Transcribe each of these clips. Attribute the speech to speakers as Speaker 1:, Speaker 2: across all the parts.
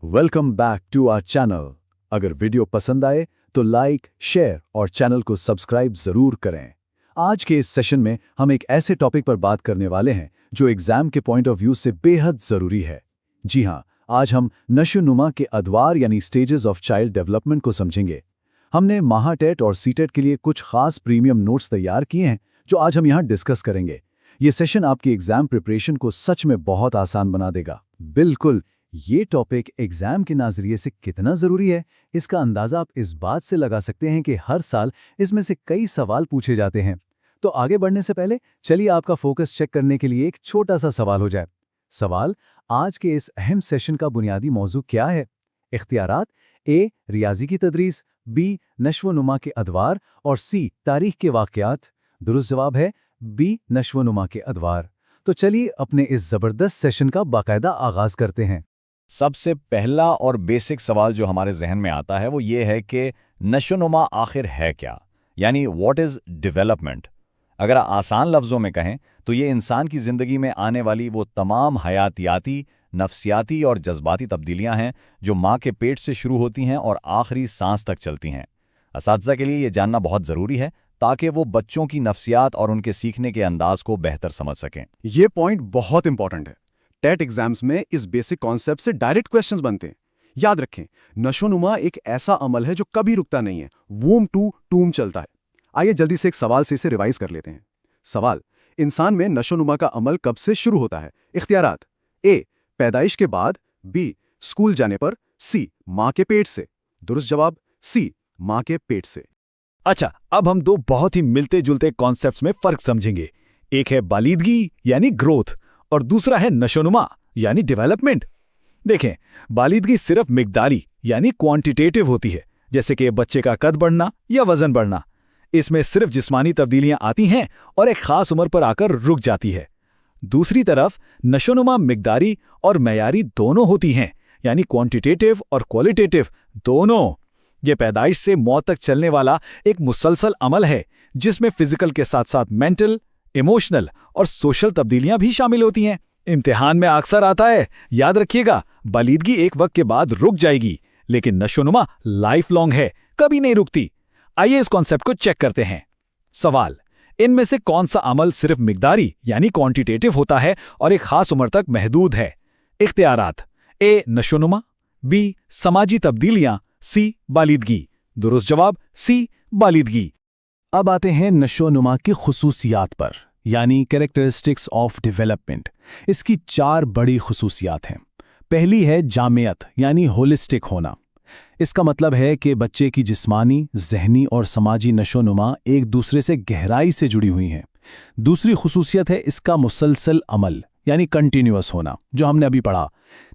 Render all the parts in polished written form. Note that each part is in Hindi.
Speaker 1: Welcome back to our channel. अगर वीडियो पसंद आए तो लाइक, शेयर और चैनल को सब्सक्राइब जरूर करें। आज के इस सेशन में हम एक ऐसे टॉपिक पर बात करने वाले हैं जो एग्जाम के पॉइंट ऑफ व्यू से बेहद जरूरी है। जी हाँ, आज हम नशोनुमा के अद्वार यानी स्टेजेस ऑफ चाइल्ड डेवलपमेंट को समझेंगे। हमने महाटेट और सीटेट के लिए कुछ खास प्रीमियम नोट्स तैयार किए हैं जो आज हम यहाँ डिस्कस करेंगे। ये सेशन आपकी एग्जाम प्रिपरेशन को सच में बहुत आसान बना देगा। बिल्कुल, ये टॉपिक एग्जाम के नजरिए से कितना जरूरी है, इसका अंदाजा आप इस बात से लगा सकते हैं कि हर साल इसमें से कई सवाल पूछे जाते हैं। तो आगे बढ़ने से पहले चलिए आपका फोकस चेक करने के लिए एक छोटा सा सवाल हो जाए। सवाल, आज के इस अहम सेशन का बुनियादी मौजू क्या है? इख्तियारात: ए, रियाजी की तदरीस, बी, नश्वनुमा के अदवार और सी, तारीख के वाक़यात। दुरुस्त जवाब है बी, नश्वनुमा के अदवार। तो चलिए अपने इस जबरदस्त सेशन का बाकायदा आगाज करते हैं।
Speaker 2: सबसे पहला और बेसिक सवाल जो हमारे जहन में आता है वो ये है कि नशोनुमा आखिर है क्या, यानी व्हाट इज़ डेवलपमेंट। अगर आसान लफ्ज़ों में कहें तो ये इंसान की ज़िंदगी में आने वाली वो तमाम हयातियाती, नफ्सियाती और जज्बाती तब्दीलियां हैं जो माँ के पेट से शुरू होती हैं और आखिरी सांस तक चलती हैं। असातिज़ा के लिए ये जानना बहुत ज़रूरी है ताकि वो बच्चों की नफ्सियात और उनके सीखने के अंदाज को बेहतर समझ सकें।
Speaker 3: ये पॉइंट बहुत इंपॉर्टेंट है। टेट एग्जाम्स में इस बेसिक कॉन्सेप्ट से डायरेक्ट क्वेश्चंस बनते हैं। याद रखें, नशोनुमा एक ऐसा अमल है जो कभी रुकता नहीं है, वूम टू टूम चलता है। आइए जल्दी से एक सवाल से इसे रिवाइज कर लेते हैं। सवाल, इंसान में नशोनुमा का अमल कब से शुरू होता है? इख्तियारात: ए, पैदाइश के बाद, बी, स्कूल जाने पर, सी, माँ के पेट से। दुरुस्त जवाब सी, माँ के पेट से।
Speaker 2: अच्छा, अब हम दो बहुत ही मिलते जुलते कॉन्सेप्ट्स में फर्क समझेंगे। एक है बालिदगी यानी ग्रोथ और दूसरा है नशोनुमा यानी डेवलपमेंट। देखें, बालिदगी सिर्फ मिकदारी यानी क्वांटिटेटिव होती है, जैसे कि बच्चे का कद बढ़ना या वजन बढ़ना। इसमें सिर्फ जिस्मानी तब्दीलियां आती हैं और एक खास उम्र पर आकर रुक जाती है। दूसरी तरफ नशोनुमा मिकदारी और मयारी दोनों होती हैं, यानी क्वांटिटेटिव और क्वालिटेटिव दोनों। ये पैदाइश से मौत तक चलने वाला एक मुसलसल अमल है जिसमें फिजिकल के साथ साथ मेंटल, इमोशनल और सोशल तब्दीलियां भी शामिल होती हैं। इम्तिहान में अक्सर आता है, याद रखिएगा, बालिदगी एक वक्त के बाद रुक जाएगी, लेकिन नशोनुमा लाइफ लॉन्ग है, कभी नहीं रुकती। आइए इस कॉन्सेप्ट को चेक करते हैं। सवाल, इनमें से कौन सा अमल सिर्फ मिकदारी यानी क्वांटिटेटिव होता है और एक खास उम्र तक महदूद है? इख्तियारात: ए, नशोनुमा, बी, समाजी तब्दीलियां, सी, बालिदगी। दुरुस्त जवाब सी, बालिदगी।
Speaker 1: अब आते हैं नशोनुमा की खुसूसियात पर, यानी कैरेक्टरिस्टिक्स ऑफ डेवलपमेंट। इसकी 4 बड़ी खुसूसियात हैं। पहली है जामियत यानी होलिस्टिक होना। इसका मतलब है कि बच्चे की जिस्मानी, जहनी और समाजी नशोनुमा एक दूसरे से गहराई से जुड़ी हुई हैं। दूसरी खुसूसियत है इसका मुसलसल अमल यानी कंटिन्यूअस होना, जो हमने अभी पढ़ा।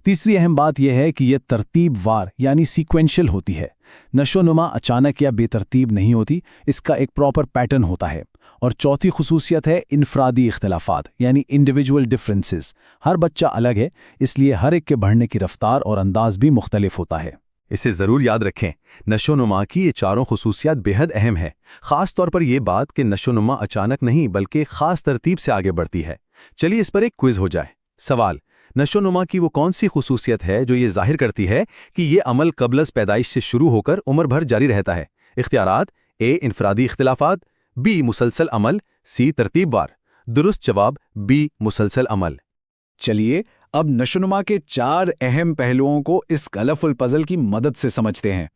Speaker 1: तीसरी अहम बात यह है कि यह तरतीबवार यानी सीक्वेंशियल होती है। नशोनुमा अचानक या बेतरतीब नहीं होती, इसका एक प्रॉपर पैटर्न होता है। और चौथी खुसूसियत है इनफरादी इख्तिलाफात यानी इंडिविजुअल डिफरेंसेस। हर बच्चा अलग है, इसलिए हर एक के बढ़ने की रफ्तार और अंदाज भी मुख्तलिफ होता है।
Speaker 4: इसे ज़रूर याद रखें, नशोनुमा की ये चारों खुसूसियात बेहद अहम है। ख़ास तौर पर यह बात कि नशोनुमा अचानक नहीं बल्कि ख़ास तरतीब से आगे बढ़ती है। चलिए इस पर एक क्विज हो जाए। सवाल, नशोनुमा की वो कौन सी खुसूसियत है जो ये जाहिर करती है कि ये अमल कबलस पैदाइश से शुरू होकर उम्र भर जारी रहता है? इख्तियारात: ए, इनफरादी इख्तिलाफात, बी, मुसलसल अमल, सी, तरतीबवार। दुरुस्त जवाब बी, मुसलसल अमल।
Speaker 2: चलिए अब नशोनुमा के 4 अहम पहलुओं को इस कलरफुल पजल की मदद से समझते हैं।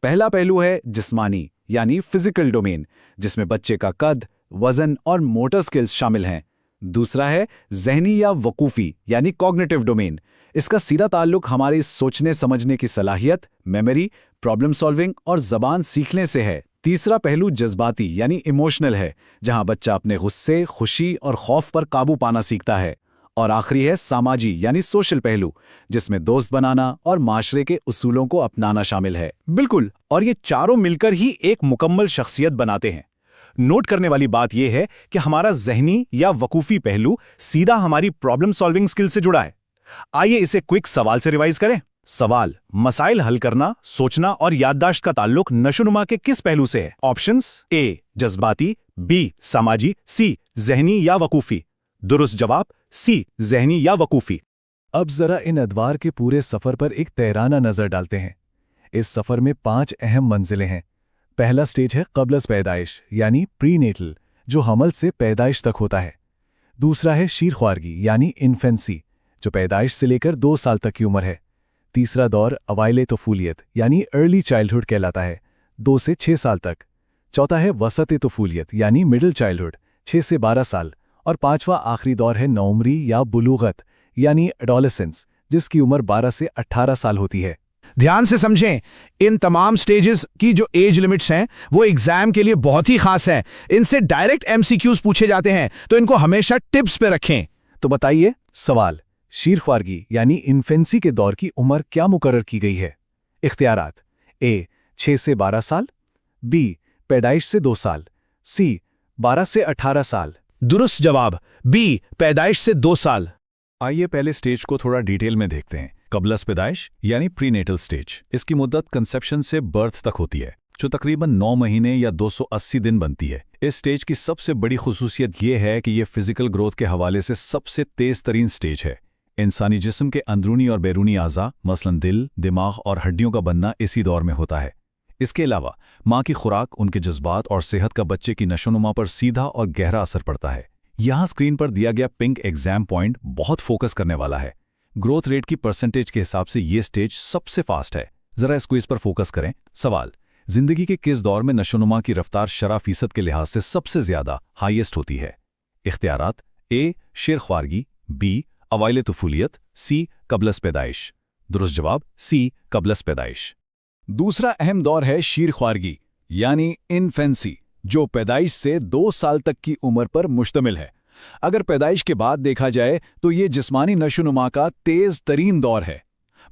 Speaker 2: पहला पहलू है जिस्मानी यानी फिजिकल डोमेन, जिसमें बच्चे का कद, वजन और मोटर स्किल्स शामिल हैं। दूसरा है ज़हनी या वकूफ़ी यानी कॉग्निटिव डोमेन। इसका सीधा ताल्लुक हमारी सोचने समझने की सलाहियत, मेमोरी, प्रॉब्लम सॉल्विंग और ज़बान सीखने से है। तीसरा पहलू जज्बाती यानी इमोशनल है, जहां बच्चा अपने गुस्से, खुशी और खौफ पर काबू पाना सीखता है। और आखिरी है सामाजी यानी सोशल पहलू, जिसमें दोस्त बनाना और माशरे के उसूलों को अपनाना शामिल है। बिल्कुल, और ये चारों मिलकर ही एक मुकम्मल शख्सियत बनाते हैं। नोट करने वाली बात यह है कि हमारा ज़हनी या वकूफ़ी पहलू सीधा हमारी प्रॉब्लम सॉल्विंग स्किल से जुड़ा है। आइए इसे क्विक सवाल से रिवाइज करें। सवाल, मसाइल हल करना, सोचना और याददाश्त का ताल्लुक नशोनुमा के किस पहलू से है? ऑप्शंस: ए, जज्बाती, बी, सामाजी, सी, ज़हनी या वकूफ़ी। दुरुस्त जवाब सी, ज़हनी या वकूफ़ी।
Speaker 1: अब जरा इन अदवार के पूरे सफर पर एक तैराना नजर डालते हैं। इस सफर में 5 अहम मंजिलें हैं। पहला स्टेज है क़ब्ल पैदाइश यानी प्रीनेटल, जो हमल से पैदाइश तक होता है। दूसरा है शीरख्वारगी यानी इन्फेंसी, जो पैदाइश से लेकर 2 साल तक की उम्र है। तीसरा दौर अवाइले तफूलियत यानी अर्ली चाइल्डहुड कहलाता है, 2 से 6 साल तक। चौथा है वसत तफूलियत यानी मिडिल चाइल्डहुड, 6 से 12 साल। और पांचवा आखिरी दौर है नौमरी या बुलूगत यानी एडोलेसेंस, जिसकी उम्र 12 से 18 साल होती है।
Speaker 5: ध्यान से समझें, इन तमाम स्टेजेस की जो एज लिमिट्स हैं वो एग्जाम के लिए बहुत ही खास है। इनसे डायरेक्ट एमसीक्यूज पूछे जाते हैं, तो इनको हमेशा टिप्स पे रखें।
Speaker 1: तो बताइए सवाल, शीरख्वारगी यानी इन्फेंसी के दौर की उम्र क्या मुकर्रर की गई है? इख्तियारात: ए 6 से 12 साल, बी पैदाइश से 2 साल, सी 12 से 18 साल।
Speaker 5: दुरुस्त जवाब बी, पैदाइश से 2 साल।
Speaker 2: आइए पहले स्टेज को थोड़ा डिटेल में देखते हैं। क़ब्ल पैदाइश यानी प्रीनेटल स्टेज। इसकी मुद्दत कंसेप्शन से बर्थ तक होती है, जो तकरीबन 9 महीने या 280 दिन बनती है। इस स्टेज की सबसे बड़ी खुसूसियत यह है कि यह फिजिकल ग्रोथ के हवाले से सबसे तेज तरीन स्टेज है। इंसानी जिस्म के अंदरूनी और बैरूनी आज़ा मसलन दिल, दिमाग और हड्डियों का बनना इसी दौर में होता है। इसके अलावा माँ की खुराक, उनके जज्बात और सेहत का बच्चे की नशोनुमा पर सीधा और गहरा असर पड़ता है। यहाँ स्क्रीन पर दिया गया पिंक एग्जाम पॉइंट बहुत फोकस करने वाला है। ग्रोथ रेट की परसेंटेज के हिसाब से ये स्टेज सबसे फास्ट है। जरा इस क्विज पर फोकस करें। सवाल: जिंदगी के किस दौर में नशोनुमा की रफ्तार शराफीसद के लिहाज से सबसे ज्यादा हाईएस्ट होती है? इख्तियारात: ए शीरख्वारगी, बी अवाइले तफूलियत, सी क़ब्ल पैदाइश। दुरुस्त जवाब सी क़ब्ल पैदाइश। दूसरा अहम दौर है शीरख्वारगी यानी इन्फेंसी, जो पैदाइश से 2 साल तक की उम्र पर मुश्तमिल है। अगर पैदाइश के बाद देखा जाए तो ये जिस्मानी नशोनुमा का तेज तरीन दौर है।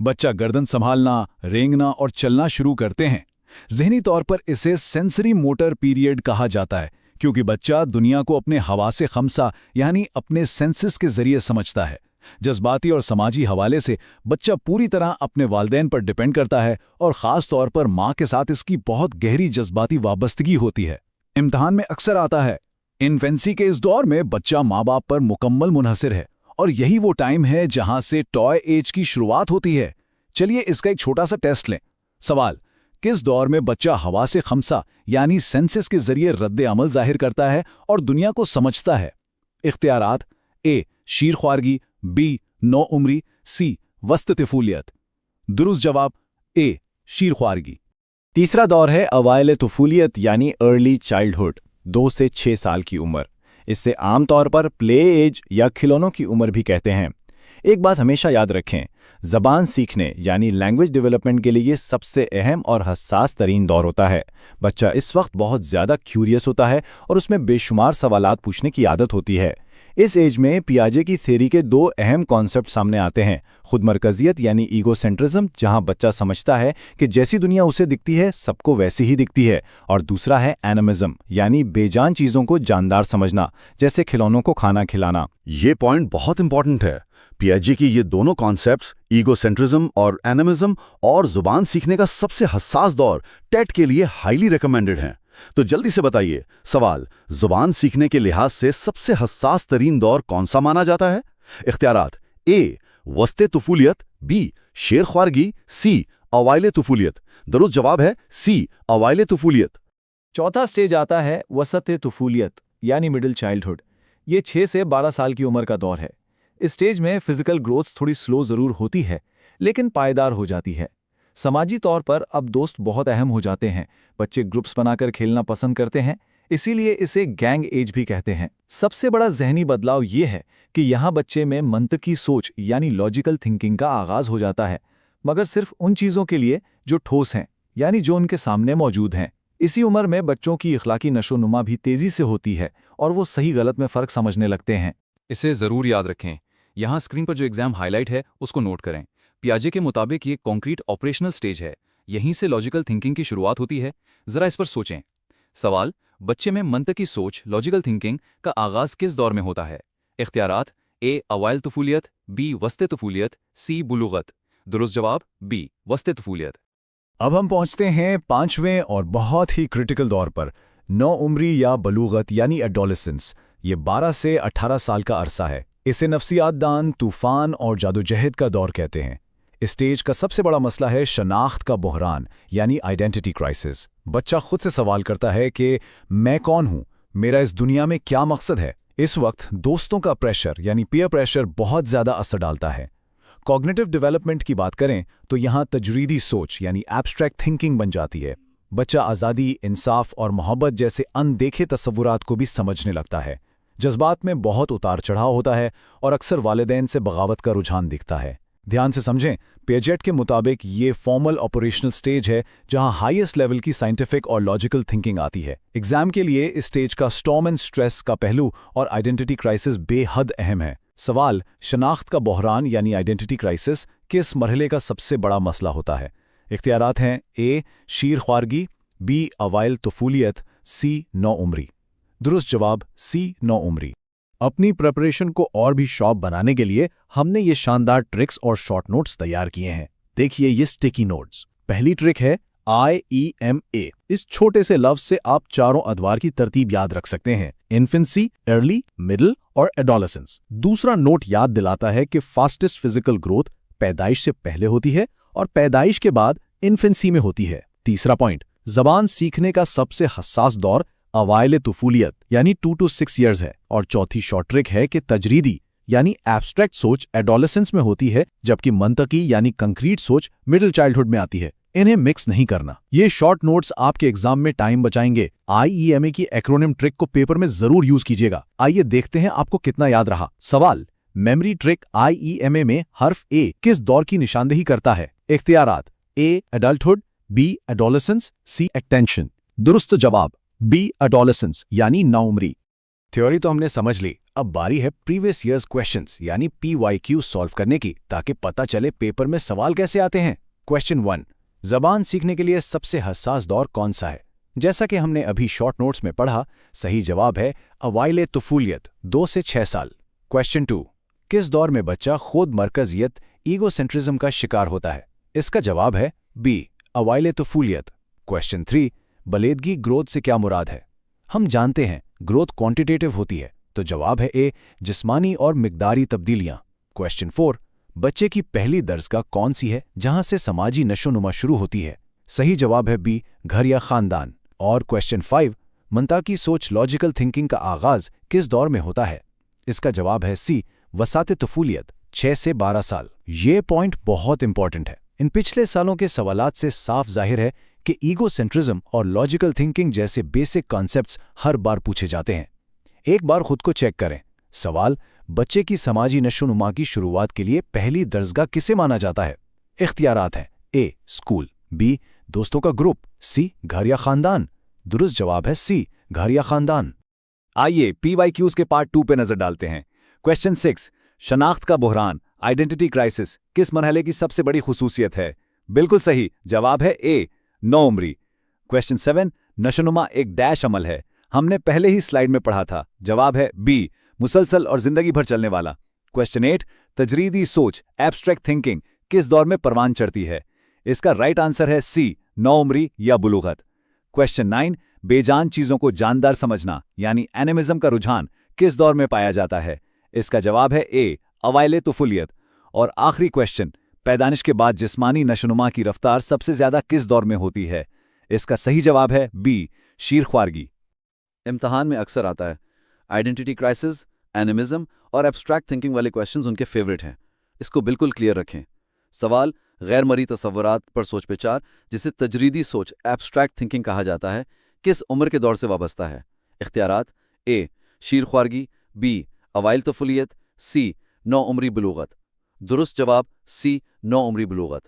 Speaker 2: बच्चा गर्दन संभालना, रेंगना और चलना शुरू करते हैं। ज़हनी तौर पर इसे सेंसरी मोटर पीरियड कहा जाता है, क्योंकि बच्चा दुनिया को अपने हवासे खमसा यानी अपने सेंसेस के जरिए समझता है। जज्बाती और समाजी हवाले से बच्चा पूरी तरह अपने वालिदैन पर डिपेंड करता है और ख़ास तौर पर माँ के साथ इसकी बहुत गहरी जज्बाती वाबस्तगी होती है। इम्तिहान में अक्सर आता है। इन्फेंसी के इस दौर में बच्चा माँ बाप पर मुकम्मल मुनहसिर है और यही वो टाइम है जहां से टॉय एज की शुरुआत होती है। चलिए इसका एक छोटा सा टेस्ट लें। सवाल: किस दौर में बच्चा हवासे खमसा यानी सेंसेस के जरिए रद्द अमल जाहिर करता है और दुनिया को समझता है? इख्तियारात: ए शीरख्वारगी, बी नौ उम्री, सी वस्त तफूलियत। दुरुस्त जवाब ए शीरख्वारगी।
Speaker 6: तीसरा दौर है अवाइले तफूलियत यानी अर्ली चाइल्डहुड, 2 से 6 साल की उम्र। इससे आमतौर पर प्ले एज या खिलौनों की उम्र भी कहते हैं। एक बात हमेशा याद रखें, ज़बान सीखने यानी लैंग्वेज डेवलपमेंट के लिए ये सबसे अहम और हसास तरीन दौर होता है। बच्चा इस वक्त बहुत ज़्यादा क्यूरियस होता है और उसमें बेशुमार सवालात पूछने की आदत होती है। इस एज में पियाजे की थ्योरी के 2 अहम कॉन्सेप्ट सामने आते हैं। खुदमरकजियत यानी ईगोसेंट्रिज्म, जहां बच्चा समझता है कि जैसी दुनिया उसे दिखती है सबको वैसी ही दिखती है, और दूसरा है एनिमिज्म यानी बेजान चीज़ों को जानदार समझना, जैसे खिलौनों को खाना खिलाना।
Speaker 7: ये पॉइंट बहुत इंपॉर्टेंट है। पियाजे की ये दोनों कॉन्सेप्ट्स, ईगोसेंट्रिज्म और एनिमिज्म, और जुबान सीखने का सबसे हसास दौर, टेट के लिए हाईली रिकमेंडेड हैं। तो जल्दी से बताइए, सवाल: जुबान सीखने के लिहाज से सबसे हसास तरीन दौर कौन सा माना जाता है? इख्तियारात: ए वस्ते तुफूलियत, बी शेरख्वारगी, सी अवाइले तुफूलियत। दुरुस्त जवाब है सी अवाइले तुफूलियत।
Speaker 2: चौथा स्टेज आता है वसत तफूलियत यानी मिडिल चाइल्डहुड। ये 6 से 12 साल की उम्र का दौर है। इस स्टेज में फिजिकल ग्रोथ थोड़ी स्लो जरूर होती है, लेकिन पायदार हो जाती है। समाजी तौर पर अब दोस्त बहुत अहम हो जाते हैं। बच्चे ग्रुप्स बनाकर खेलना पसंद करते हैं, इसीलिए इसे गैंग एज भी कहते हैं। सबसे बड़ा जहनी बदलाव ये है कि यहाँ बच्चे में मंतकी सोच यानी लॉजिकल थिंकिंग का आगाज हो जाता है, मगर सिर्फ उन चीज़ों के लिए जो ठोस हैं, यानी जो उनके सामने मौजूद हैं। इसी उम्र में बच्चों की इखलाकी नशोनुमा भी तेज़ी से होती है और वो सही गलत में फ़र्क समझने लगते हैं।
Speaker 8: इसे ज़रूर याद रखें। यहाँ स्क्रीन पर जो एग्जाम हाईलाइट है उसको नोट करें। पियाजे के मुताबिक ये कॉन्क्रीट ऑपरेशनल स्टेज है। यहीं से लॉजिकल थिंकिंग की शुरुआत होती है। ज़रा इस पर सोचें। सवाल: बच्चे में मंतकी सोच लॉजिकल थिंकिंग का आगाज़ किस दौर में होता है? इख्तियारात: ए अवाइल तफूलियत, बी वस्ते तफूलियत, सी बुलूगत। दुरुस्त जवाब बी वस्ते तफूलियत।
Speaker 2: अब हम पहुंचते हैं 5वें और बहुत ही क्रिटिकल दौर पर, नौ उम्री या बलूगत यानी एडोलेसेंस। ये 12 से 18 साल का अरसा है। इसे नफ्सियात दान, तूफान और जादोजहद का दौर कहते हैं। इस स्टेज का सबसे बड़ा मसला है शनाख्त का बहरान यानी आइडेंटिटी क्राइसिस। बच्चा खुद से सवाल करता है कि मैं कौन हूं, मेरा इस दुनिया में क्या मकसद है। इस वक्त दोस्तों का प्रेशर यानी पीयर प्रेशर बहुत ज्यादा असर डालता है। कॉग्निटिव डेवलपमेंट की बात करें तो यहां तजरीदी सोच यानी एब्स्ट्रैक्ट थिंकिंग बन जाती है। बच्चा आज़ादी, इंसाफ और मोहब्बत जैसे अनदेखे तस्वुरात को भी समझने लगता है। जज्बात में बहुत उतार चढ़ाव होता है और अक्सर वालिदैन से बगावत का रुझान दिखता है। ध्यान से समझें, पियाजेट के मुताबिक ये फॉर्मल ऑपरेशनल स्टेज है जहां हाईएस्ट लेवल की साइंटिफिक और लॉजिकल थिंकिंग आती है। एग्जाम के लिए इस स्टेज का स्टॉर्म एंड स्ट्रेस का पहलू और आइडेंटिटी क्राइसिस बेहद अहम है। सवाल, शनाख्त का बहरान यानी आइडेंटिटी क्राइसिस किस मरहले का सबसे बड़ा मसला होता है? इख्तियारात हैं ए शीर ख्वारगी, बी अवाइल तुफूलियत, सी नौउम्री। दुरुस्त जवाब सी नौउम्री।
Speaker 9: अपनी प्रिपरेशन को और भी शॉर्प बनाने के लिए हमने ये शानदार ट्रिक्स और शॉर्ट नोट्स तैयार किए हैं। देखिए ये स्टिकी नोट्स। पहली ट्रिक है IEMA। इस छोटे से लफ्ज से आप चारों अदवार की तरतीब याद रख सकते हैं: इन्फेंसी, अर्ली, मिडिल और एडोलेसेंस। दूसरा नोट याद दिलाता है कि फास्टेस्ट फिजिकल ग्रोथ पैदाइश से पहले होती है और पैदाइश के बाद इन्फेंसी में होती है। तीसरा पॉइंट, जबान सीखने का सबसे हसास दौर अवाइल तुफूलियत यानी 2 to 6 ईयर्स है। और चौथी शॉर्ट ट्रिक है कि तजरीदी यानी एब्स्ट्रैक्ट सोच एडोलेसेंस में होती है, जबकि मंतकी यानी कंक्रीट सोच मिडिल चाइल्डहुड में आती है। इन्हें मिक्स नहीं करना। ये शॉर्ट नोट्स आपके एग्जाम में टाइम बचाएंगे। IEMA की एक्रोनिम ट्रिक को पेपर में जरूर यूज कीजिएगा। आइए देखते हैं आपको कितना याद रहा। सवाल, मेमोरी ट्रिक IEMA में हर्फ ए किस दौर की निशानदेही करता है? इख्तियारात: ए एडल्टहुड, बी एडोलेसेंस, सी अटेंशन। दुरुस्त जवाब बी एडोलेसेंस यानी नौउम्री।
Speaker 2: थ्योरी तो हमने समझ ली, अब बारी है प्रीवियस ईयर्स क्वेश्चंस यानी PYQ सॉल्व करने की, ताकि पता चले पेपर में सवाल कैसे आते हैं। क्वेश्चन 1, जबान सीखने के लिए सबसे हसास दौर कौन सा है? जैसा कि हमने अभी शॉर्ट नोट्स में पढ़ा, सही जवाब है अवाइल तुफूलियत 2 से 6 साल। क्वेश्चन 2, किस दौर में बच्चा खुद मरकजियत ईगोसेंट्रिज्म का शिकार होता है? इसका जवाब है बी अवाइल तुफूलियत। क्वेश्चन 3, बलेदगी ग्रोथ से क्या मुराद है? हम जानते हैं ग्रोथ क्वांटिटेटिव होती है, तो जवाब है ए जिस्मानी और मिकदारी तब्दीलियां। क्वेश्चन 4, बच्चे की पहली दरसगाह कौन सी है जहां से समाजी नशोनुमा शुरू होती है? सही जवाब है बी घर या खानदान। और क्वेश्चन 5, मंताकी सोच लॉजिकल थिंकिंग का आगाज किस दौर में होता है? इसका जवाब है सी वसात तुफूलियत 6 से 12 साल। ये पॉइंट बहुत इंपॉर्टेंट है। इन पिछले सालों के सवालात से साफ जाहिर है कि ईगोसेंट्रिज्म और लॉजिकल थिंकिंग जैसे बेसिक कॉन्सेप्ट्स हर बार पूछे जाते हैं। एक बार खुद को चेक करें। सवाल, बच्चे की समाजी नशोनुमा की शुरुआत के लिए पहली दरसगाह किसे माना जाता है? इख्तियारात हैं: ए स्कूल, बी दोस्तों का ग्रुप, सी घर या खानदान। दुरुस्त जवाब है सी घर या खानदान। आइए PYQs के पार्ट 2 पे नजर डालते हैं। क्वेश्चन 6, शनाख्त का बहरान आइडेंटिटी क्राइसिस किस मरहले की सबसे बड़ी खुसूसियत है? बिल्कुल सही जवाब है ए नौउम्री। क्वेश्चन 7, नशोनुमा एक डैश अमल है। हमने पहले ही स्लाइड में पढ़ा था, जवाब है बी मुसलसल और जिंदगी भर चलने वाला। क्वेश्चन 8, तजरीदी सोच एब्स्ट्रैक्ट थिंकिंग किस दौर में परवान चढ़ती है? इसका राइट आंसर है सी नौउम्री या बुलूगत। क्वेश्चन 9, बेजान चीजों को जानदार समझना यानी एनिमिज्म का रुझान किस दौर में पाया जाता है? इसका जवाब है ए अवाइल तुफूलियत। और आखिरी क्वेश्चन, पैदानिश के बाद जिस्मानी नशोनुमा की रफ्तार सबसे ज्यादा किस दौर में होती है? इसका सही जवाब है बी शीर ख्वारगी।
Speaker 8: इम्तहान में अक्सर आता है। आइडेंटिटी क्राइसिस, एनिमिज्म और एब्स्ट्रैक्ट थिंकिंग वाले क्वेश्चंस उनके फेवरेट हैं। इसको बिल्कुल क्लियर रखें। सवाल, गैर मरी तसव्वुरात पर सोच विचार जिसे तजरीदी सोच एब्स्ट्रैक्ट थिंकिंग कहा जाता है, किस उम्र के दौर से वाबस्ता है? इख्तियारात: ए शीर ख्वारगी, बी अवाइल तुफूलियत, सी नौउम्री बुलूगत। दुरुस्त जवाब सी नौउम्री बुलूगत।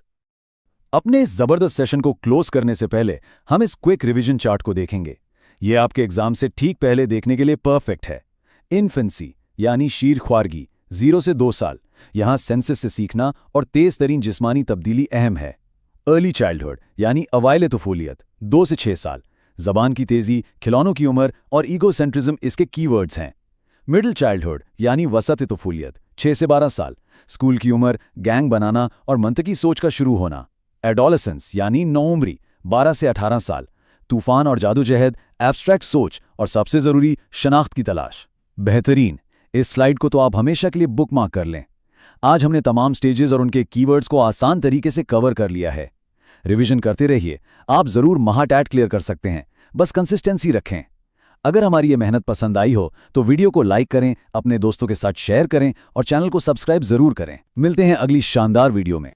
Speaker 2: अपने इस जबरदस्त सेशन को क्लोज करने से पहले हम इस क्विक रिवीजन चार्ट को देखेंगे। ये आपके एग्जाम से ठीक पहले देखने के लिए परफेक्ट है। इन्फेंसी यानी शीर ख्वारगी 0 से 2 साल, यहां सेंसस से सीखना और तेज तरीन जिस्मानी तब्दीली अहम है। अर्ली चाइल्डहुड यानी अवाइल तुफूलियत 2 से 6 साल, जबान की तेजी, खिलौनों की उम्र और ईगोसेंट्रिज्म इसके कीवर्ड्स हैं। मिडिल चाइल्डहुड यानी वसत तुफूलियत 6 से 12 साल, स्कूल की उम्र, गैंग बनाना और मंतकी सोच का शुरू होना। एडोलेसेंस यानी नौउम्री 12 से 18 साल, तूफान और जादोजहद, एब्स्ट्रैक्ट सोच और सबसे जरूरी शनाख्त की तलाश। बेहतरीन,
Speaker 1: इस स्लाइड को तो आप हमेशा के लिए बुकमार्क कर लें। आज हमने तमाम स्टेजेस और उनके कीवर्ड्स को आसान तरीके से कवर कर लिया है। रिवीजन करते रहिए, आप जरूर महाटैट क्लियर कर सकते हैं, बस कंसिस्टेंसी रखें। अगर हमारी ये मेहनत पसंद आई हो तो वीडियो को लाइक करें, अपने दोस्तों के साथ शेयर करें और चैनल को सब्सक्राइब जरूर करें। मिलते हैं अगली शानदार वीडियो में।